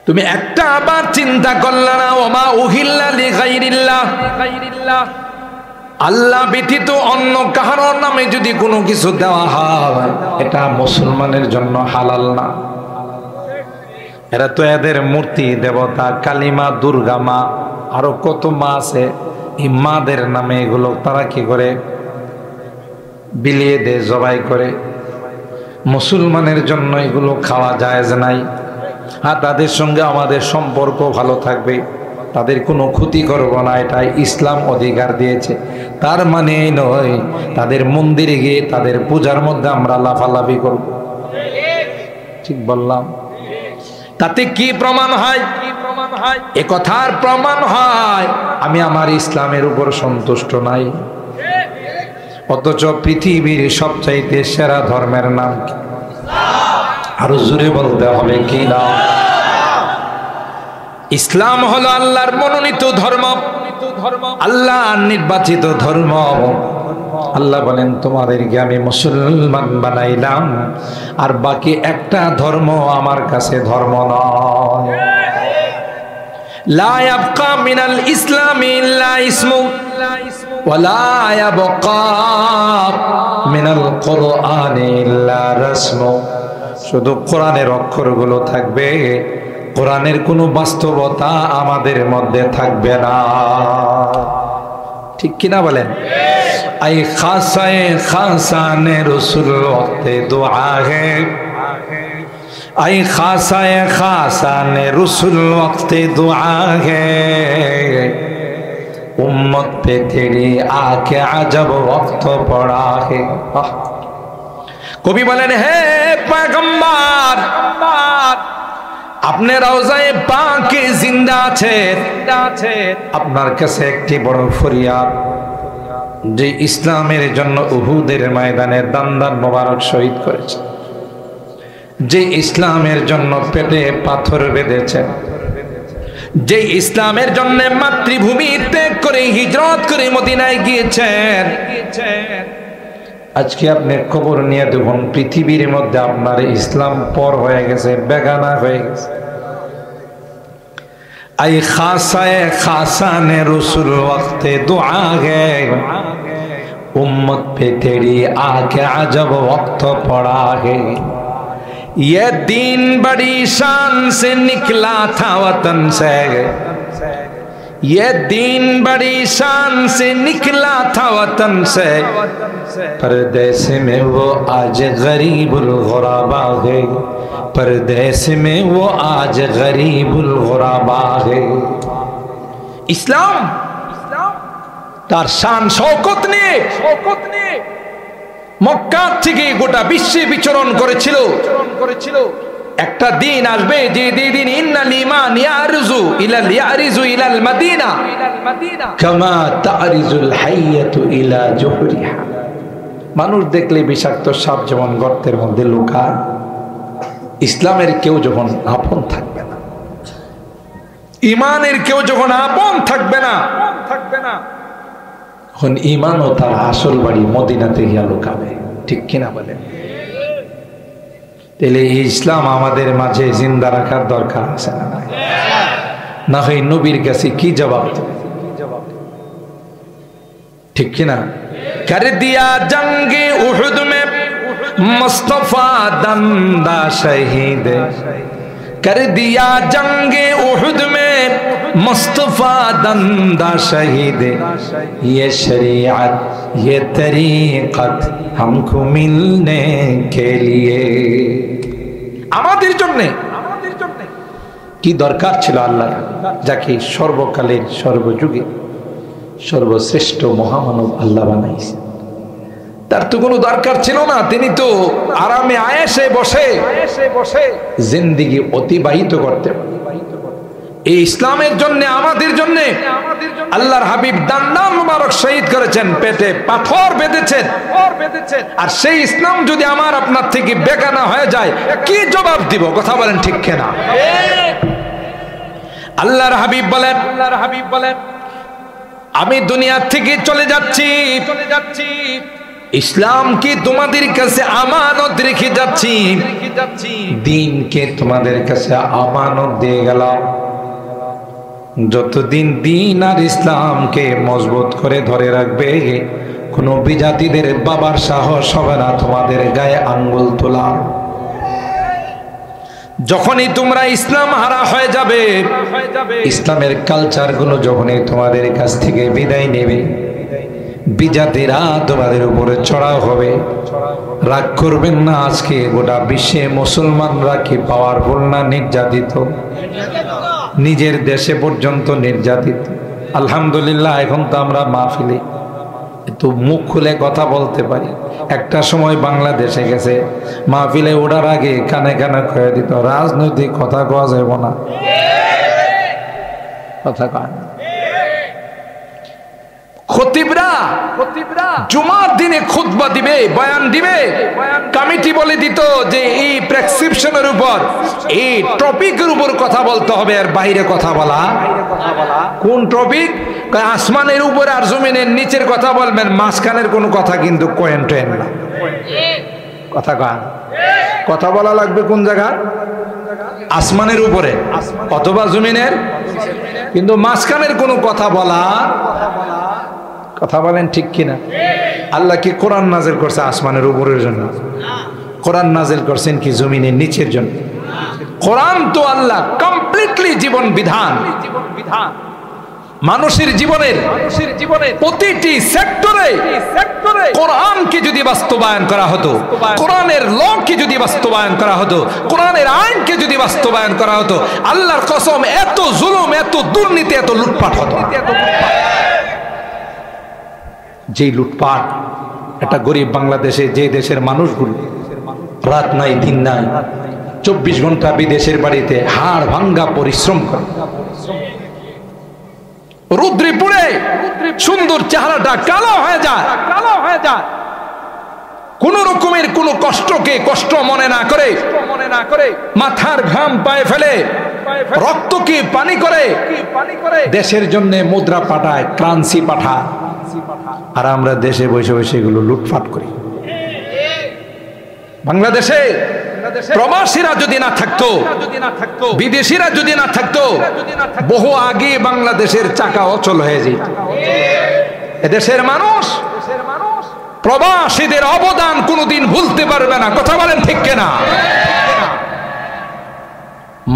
তুমি একটা আবার চিন্তা করলে না, ওমা উহিল্লা লিগাইরিল্লাহ, আল্লাহ ব্যতীত অন্য কাহার নামে যদি কোনো কিছু দেওয়া হয়, এটা মুসলমানের জন্য হালাল না। এরা তো এদের মূর্তি দেবতা, কালিমা, দুর্গা মা, আরো কত মা আছে, এই মাদের নামে এগুলো তারা কি করে বিলিয়ে দেয়, জবাই করে। মুসলমানের জন্য এগুলো খাওয়া জায়েজ নাই। আর তাদের সঙ্গে আমাদের সম্পর্ক ভালো থাকবে, তাদের কোনো ক্ষতি করব না, এটাই ইসলাম অধিকার দিয়েছে। তার মানে এই নয় তাদের মন্দিরে গিয়ে তাদের পূজার মধ্যে আমরা লাফালাফি করব। ঠিক বললাম? তাতে কি প্রমাণ হয়? এ কথার প্রমাণ হয় আমি আমার ইসলামের উপর সন্তুষ্ট নাই। অথচ পৃথিবীর সবচাইতে সেরা ধর্মের নাম কি? আরো জোরে বলতে হবে কি না? ইসলাম হলো আল্লাহর মনোনীত ধর্ম, আল্লাহর নির্বাচিত ধর্ম। আল্লাহ বলেন, তোমাদেরকে আমি মুসলমান বানাইলাম, আর বাকি একটা ধর্ম আমার কাছে ধর্ম নয়। লা ইয়াবকা মিনাল ইসলামি ইল্লা ইসমু ওয়া লা ইয়াবকা মিনাল কুরআনি ইল্লা রাসমু। শুধু কোরআনের অক্ষরগুলো থাকবে, কোরআনের কোনো বাস্তবতা আমাদের মধ্যে থাকবে না। ঠিক কিনা বলেন? আই খাসায়ে খাসানে রসুল ওয়াক্তে দুআ হে, আই খাসায়ে খাসানে রসুল ওয়াক্তে দুআ হে, উম্মত पे तेरी आके अजब वक्त पड़ा है। কবি বলেন, হে পয়গম্বর, আপনি রওজায়ে পাকে জিন্দা আছেন, আপনার কাছে একটি বড় ফরিয়াদ, যে ইসলামের জন্য উহুদের ময়দানে দান মোবারক শহীদ করেছে, যে ইসলামের জন্য পেটে পাথর বেঁধেছেন, যে ইসলামের জন্য মাতৃভূমি ত্যাগ করে হিজরত করে মদিনায় গিয়েছেন, আজকে আপনি খবর নিয়ে দেখুন পৃথিবীর মধ্যে আপনার ইসলাম পর হয়ে গেছে, বেগানা হয়ে গেছে। आई खासा ने रसूल वक्ते दुआ है, उम्मत पे तेरी आके अजब वक्त पड़ा है। ये दीन बड़ी शान से निकला था वतन से, ये दीन बड़ी शान से निकला था वतन से, परदेस में वो आज गरीबुल गुराबा है, परदेस में वो आज गरीबुल गुराबा है। इस्लाम तार शान शौकत নিয়ে মক্কা থেকে গোটা বিশ্বে বিচরণ করেছিল। একটা দিন আসবে যে দিন ইন্নাল ঈমান ইয়ারজু ইলাল মাদিনা কামা তারিজুল হাইয়াতু ইলা জুহরিহা। মানুষ দেখলে বিষাক্ত সাপ যেমন গর্তের মধ্যে লুকায়, ইসলামের কেউ যখন আপন থাকবে না, ইমানের কেউ যখন আপন থাকবে না, তখন ইমানও তার আসল বাড়ি মদিনাতে গিয়া লুকাবে। ঠিক কিনা বলেন? তাহলে এই ইসলাম আমাদের মাঝে জিন্দা রাখার দরকার আছে না? না হয় নবীর কাছে কি জবাব দেবে? ঠিক কিনা? कर दिया जंगे उहुद में मुस्तफा दंदा शहीद, कर दिया जंगे उहुद में मुस्तफा दंदा शहीद, ये शरीयत ये तरीक़त हमको मिलने के लिए। আমাদের জন্য কি দরকার ছিল আল্লাহ, যাকে সর্বকালের সর্বযুগে সর্বশ্রেষ্ঠ মহামানব আল্লাহ বানাইছে, তার তো কোনো দরকার ছিল না। তিনি তো আরামে আয়েশে বসে জিন্দেগি অতিবাহিত করতে। এই ইসলামের জন্য আমাদের জন্য আল্লাহর হাবিব দান্দান মুবারক শহীদ করেছেন, পেটে পাথর বেঁধেছেন। আর সেই ইসলাম যদি আমার আপনার থেকে বেগানা হয়ে যায়, কি জবাব দিব? কথা বলেন ঠিক কিনা? আল্লাহর হাবিব বলেন আমি দুনিয়া থেকে চলে যাচ্ছি, ইসলাম কি তোমাদের কাছে আমানত রেখে যাচ্ছি, দ্বীনকে তোমাদের কাছে আমানত দিয়ে গেলাম। যতদিন দ্বীন আর ইসলামকে মজবুত করে ধরে রাখবে, কোনো বিজাতিদের বাবার সাহস হবে না তোমাদের গায়ে আঙ্গুল তোলা। যখনই তোমরা ইসলাম হারা হয়ে যাবে, ইসলামের কালচার গুলো যখনই তোমাদের কাছ থেকে বিদায় নেবে, বিজাতিরা তোমাদের উপরে চড়াও হবে। রাগ করবেন না, আজকে গোটা বিশ্বে মুসলমানরা কি পাওয়ারফুল না? নির্যাতিত, নিজের দেশে পর্যন্ত নির্যাতিত। আলহামদুলিল্লাহ এখন তো আমরা মাহফিলে একটু মুখ খুলে কথা বলতে পারি। একটা সময় বাংলাদেশে গেছে, মাহফিলে ওঠার আগে কানে কানে কয়ে দিত রাজনৈতিক কথা কওয়া যাব না, কথা কয়। খতিবরা জুমার দিনে খুতবা দিবে, বয়ান দিবে, কমিটি বলে দিত যে এই প্রেসক্রিপশনের উপর, এই টপিকের উপর কথা বলতে হবে, আর বাইরে কথা বলা। কোন টপিক? আসমানের উপর আর জমিনের নিচের কথা বলবেন, মাঝখানের কোনো কথা কিন্তু কয়েন টয়েন না। কথা কয়, কথা বলা লাগবে কোন জায়গা? আসমানের উপরে অথবা জমিনের, কিন্তু মাঝখানের কোনো কথা বলা। কথা বলেন ঠিক কিনা? আল্লাহ কি কোরআন নাজিল করছে আসমানের উপরের জন্য? কোরআন নাজিল করছেন কি জমিনের নিচের জন্য? কোরআন তো আল্লাহ কমপ্লিটলি জীবন বিধান। মানুষের জীবনের প্রতিটি সেক্টরে কোরআনকে যদি বাস্তবায়ন করা হতো, কোরআনের লকে যদি বাস্তবায়ন করা হতো, কোরআনের আইনকে যদি বাস্তবায়ন করা হতো, আল্লাহর কসম এত জুলুম, এত দুর্নীতি, এত লুটপাট হতো। যে লুটপাট একটা গরিব বাংলাদেশে, যে দেশের মানুষগুলো রাত নাই দিন নাই 24 ঘন্টা বিদেশের বাড়িতে হাড় ভাঙ্গা পরিশ্রম করে, রুদ্রে পুড়ে সুন্দর চেহারাটা কালো হয়ে যায়, কোন রকমের কোন কষ্টকে কষ্ট মনে না করে, মাথার ঘাম পায়ে ফেলে, রক্তকে পানি করে, দেশের জন্য মুদ্রা পাঠায়, কারেন্সি পাঠায়, আর আমরা দেশে বসে বসে এগুলো লুটপাট করি। বাংলাদেশে প্রবাসীরা যদি না থাকতো, বিদেশিরা যদি না থাকতো, বহু আগে বাংলাদেশের চাকা অচল হয়ে যেত। এদেশের মানুষ প্রবাসীদের অবদান কোনোদিন ভুলতে পারবে না। কথা বলেন ঠিক কিনা?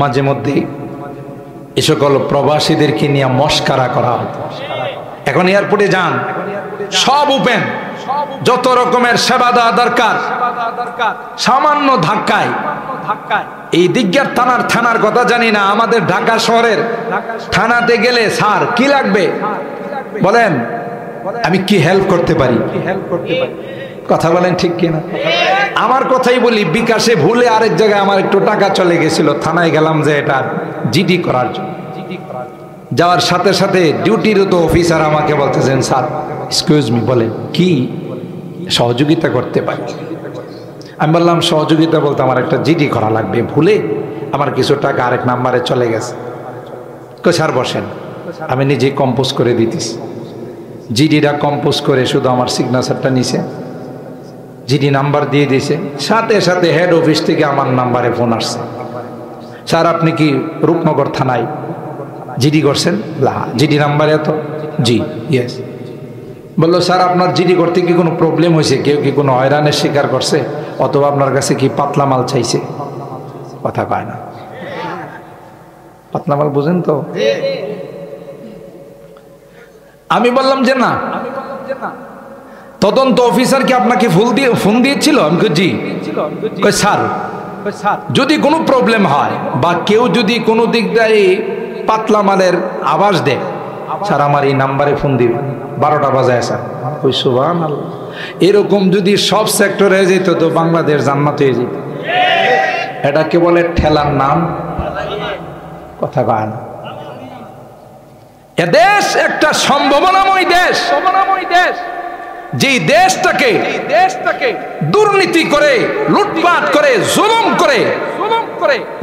মাঝে মধ্যে এ সকল প্রবাসীদেরকে নিয়ে মস্কারা করা হতো। এখন এয়ারপোর্টে যান, সব ওপেন, যত রকমের সেবা দেওয়া দরকার সামান্য ধাক্কায়। এই দিগ্গার থানার কথা জানি না, আমাদের ঢাকা শহরের থানাতে গেলে স্যার কি লাগবে বলেন, আমি কি হেল্প করতে পারি? কথা বলেন ঠিক কিনা? আমার কথাই বলি, বিকাশে ভুলে আরেক জায়গায় আমার একটু টাকা চলে গেছিল, থানায় গেলাম যে এটা জিডি করার জন্য। যাওয়ার সাথে সাথে ডিউটিরত অফিসার আমাকে বলতেছেন, স্যার এক্সকিউজ মি, বলেন কি সহযোগিতা করতে পারি? আমি বললাম সহযোগিতা বলতে আমার একটা জিডি করা লাগবে, ভুলে আমার কিছু টাকা আরেক নাম্বারে চলে গেছে। স্যার বসেন, আমি নিজেই কম্পোজ করে দিতেছি। জিডিটা কম্পোজ করে শুধু আমার সিগনেচারটা নিছে, জিডি নাম্বার দিয়ে দিয়েছে। সাথে সাথে হেড অফিস থেকে আমার নাম্বারে ফোন আসছে, স্যার আপনি কি রূপনগর থানায় জিডি করছেন? জিডি নাম্বারে এত? জি, ইয়েস। বললো স্যার আপনার জিডি করতে কি কোনো প্রবলেম হয়েছে? কেউ কি কোনো হয়রানের শিকার করছে, অথবা আপনার কাছে কি পাতলা মাল চাইছে? কথা কয় না। পাতলা মাল বুঝেন তো? আমি বললাম যে না। তদন্ত অফিসার কি আপনাকে ফোন দিয়েছিল? আমি জি। স্যার যদি কোনো প্রবলেম হয় বা কেউ যদি কোনো দিক দিয়ে পাতলা মালের আওয়াজ দেয়, স্যার আমার এই নাম্বারে ফোন দিবে, 12টা বাজায় স্যার। ওই সুবহানাল্লাহ, এরকম যদি সব সেক্টরে হয়ে যেত তো বাংলাদেশ জান্নাত হয়ে যেত। এটাকে বলে ঠেলার নাম। কথা কয় না। এদেশ একটা সম্ভাবনাময় দেশ, যেই দেশটাকে দুর্নীতি করে, লুটপাট করে, জুলুম করে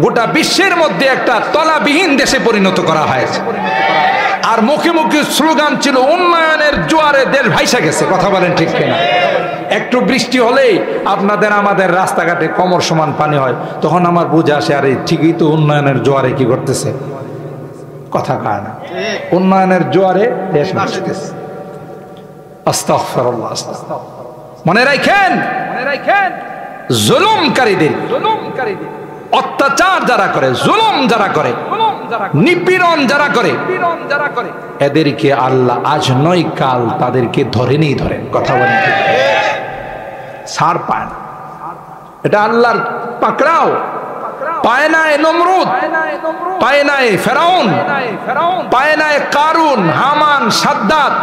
গোটা বিশ্বের মধ্যে একটা তলাবিহীন দেশে পরিণত করা হয়েছে। আর মুখে মুখে স্লোগান ছিল উন্নয়নের জোয়ারে দেশ ভাইসা গেছে। কথা বলেন ঠিক কিনা? একটু বৃষ্টি হলেই আপনাদের আমাদের রাস্তাঘাটে কোমর সমান পানি হয়, তখন আমার বুঝে আসে আরে ঠিকই তো উন্নয়নের জোয়ারে কি করতেছে। কথা কয় না। উন্নয়নের জোয়ারে দেশ ভাসতেছে। আস্তাগফিরুল্লাহ। মনে রাখেন, জুলুমকারীদের, অত্যাচার যারা করে, জুলুম যারা করে, নিপীড়ন যারা করে, এদেরকে আল্লাহ আজ নয় কাল তাদেরকে ধরেনই ধরেন। কথা বলেন, ছাড় পায় না। এটা আল্লাহর পাকড়াও। পায় নাই নমরুদ, পায় নাই ফেরাউন, পায় নাই কারুন, হামান, সাদ্দাত,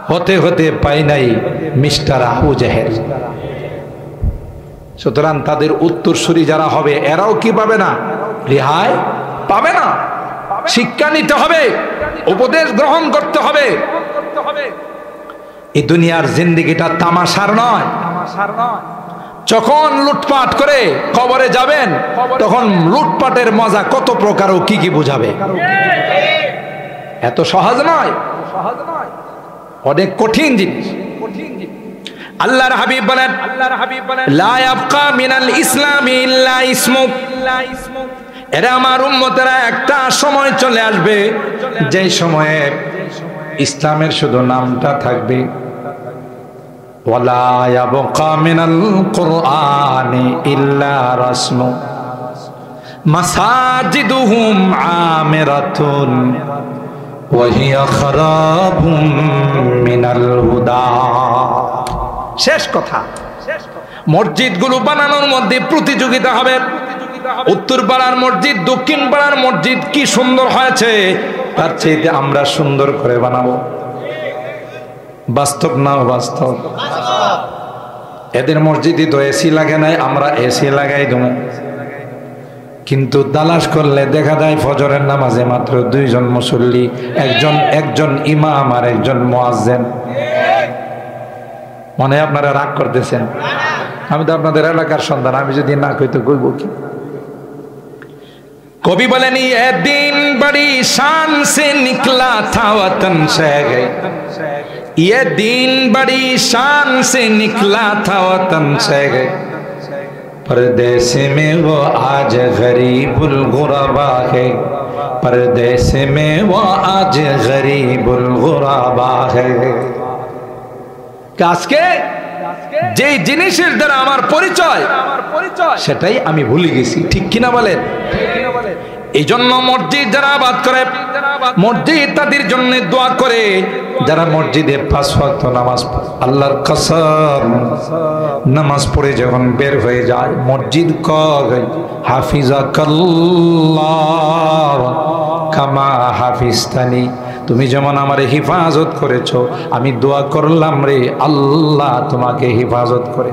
হতে হতে পায় নাই মিস্টার আবু জেহেল। সুতরাং তাদের উত্তরসূরি যারা হবে এরাও কি পাবে না? রেহাই পাবে না। শিক্ষা নিতে হবে, উপদেশ গ্রহণ করতে হবে। এই দুনিয়ার জিন্দেগিটা তামাশার নয়। যখন লুটপাট করে কবরে যাবেন, তখন লুটপাটের মজা কত প্রকার ও কি কি বুঝাবে। এত সহজ নয়, অনেক কঠিন জিনিস। আল্লাহর হাবিব বলেন, লা ইয়াবকা মিনাল ইসলামি ইল্লা ইসমু। এরা আমার উম্মতেরা একটা সময় চলে আসবে যে সময়ে ইসলামের শুধু নামটা থাকবে। ওয়ালা ইয়াবকা মিনাল কুরআনি ইল্লা রাসমু মাসাজিদুহুম আমিরাতুন ওয়া হিয়া খারাবুম মিনাল হুদা। শেষ কথা, মসজিদগুলো বানানোর মধ্যে প্রতিযোগিতা হবে। উত্তর পাড়ার মসজিদ, দক্ষিণ পাড়ার মসজিদ কি সুন্দর হয়েছে, তার চাইতে আমরা সুন্দর করে বানাবো। বাস্তব না বাস্তব? এদের মসজিদে তো এসি লাগে নাই, আমরা এসি লাগাই দেব। কিন্তু তালাশ করলে দেখা যায় ফজরের নামাজে মাত্র 2 জন মুসল্লি, একজন ইমাম আর একজন মুয়াজ্জিন। মনে হয় আপনারা রাগ করতেছেন। আমি তো আপনাদের এলাকার সন্তান, আমি যদি না কই তো কইব কি? কবি বলেন, ये दिन बड़ी शान से निकला था वतन से गए, ये दिन बड़ी शान से निकला था वतन से गए, परदेस में वो आज गरीबुल गुरबा है, परदेस में वो आज गरीबुल गुरबा है। আজকে যে জিনিসের দ্বারা আমার পরিচয় সেটাই আমি ভুলে গেছি, ঠিক কিনা বলেন? এই জন্য মসজিদ যারা আবাদ করে, মসজিদ তাদের জন্য দোয়া করে যারা মসজিদে 5 ওয়াক্ত নামাজ, আল্লাহর কসম নামাজ পড়ে যখন বের হয়ে যায় মসজিদ কয় হাফিজাকাল্লাহ কামা হাফিজতানি, তুমি যেমন আমারে হিফাজত করেছো আমি দোয়া করলাম রে আল্লাহ তোমাকে হিফাজত করে।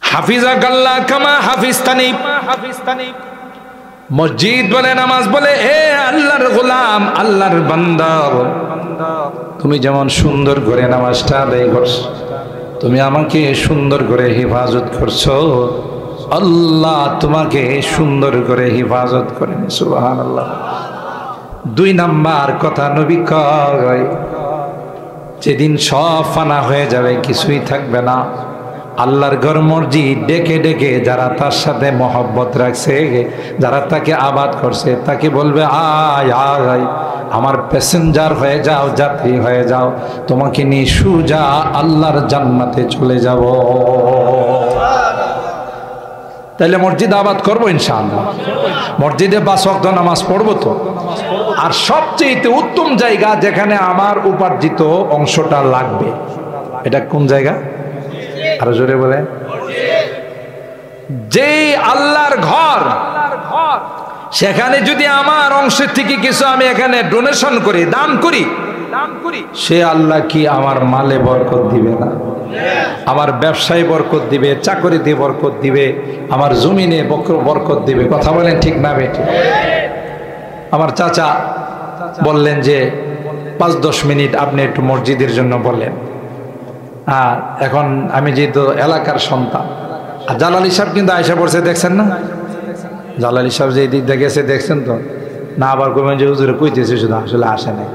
হাফিজাকাল্লাহ কামা হাফিজতানি, মসজিদ বলে নামাজ বলে হে আল্লাহর গোলাম আল্লাহর বান্দা, তুমি যেমন সুন্দর করে নামাজটা আদায় করছো, তুমি আমাকে সুন্দর করে হেফাজত করছো, আল্লাহ তোমাকে সুন্দর করে হেফাজত করেন। সুবহানাল্লাহ। 2 নাম্বার কথা নবী কয় যেদিন সব ফানা হয়ে যাবে, কিছুই থাকবে না, আল্লাহর ঘর মসজিদ ডেকে ডেকে যারা তার সাথে মহব্বত রাখছে, যারা তাকে আবাদ করছে, তাকে বলবে আয় আয় আমার প্যাসেঞ্জার হয়ে যাও, যাত্রী হয়ে যাও, তোমাকে নিয়ে সুজা আল্লাহর জান্নাতে চলে যাব। তাইলে মসজিদ আবাদ করবো ইনশাআল্লাহ, মসজিদে 5 ওয়াক্ত নামাজ পড়বো তো। আর সবচেয়ে উত্তম জায়গা যেখানে আমার উপার্জিত অংশটা লাগবে, এটা কোন জায়গা? আরো জোরে বলে। যে আল্লাহর ঘর, সেখানে যদি আমার অংশের থেকে কিছু আমি এখানে ডোনেশন করি, দান করি, সে আল্লাহ কি আমার মালে বরকত দিবে না? আমার ব্যবসায় বরকত দিবে, চাকরিতে বরকত দিবে, আমার জমিনে বরকত দিবে। কথা বলেন ঠিক না বেটি? আমার চাচা বললেন যে 5-10 মিনিট আপনি একটু মসজিদের জন্য বললেন। এখন আমি যেহেতু এলাকার সন্তান, আর জালালি সাহেব কিন্তু আয়সা পড়ছে, দেখছেন না? জালালি সাহেব যে দিক দেখেছে দেখছেন তো না? আবার কইবেন যে হুজুরে কইতেছে শুধু, আসলে আসে নাই।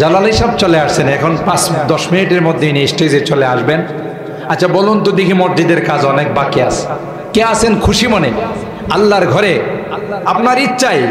জালালি সাহেব চলে আসছেন, এখন 5-10 মিনিটের মধ্যে ইনি স্টেজে চলে আসবেন। আচ্ছা বলুন তো দেখি, মসজিদের কাজ অনেক বাকি আছে, কে আছেন খুশি মনে আল্লাহর ঘরে? আপনার ইচ্ছায়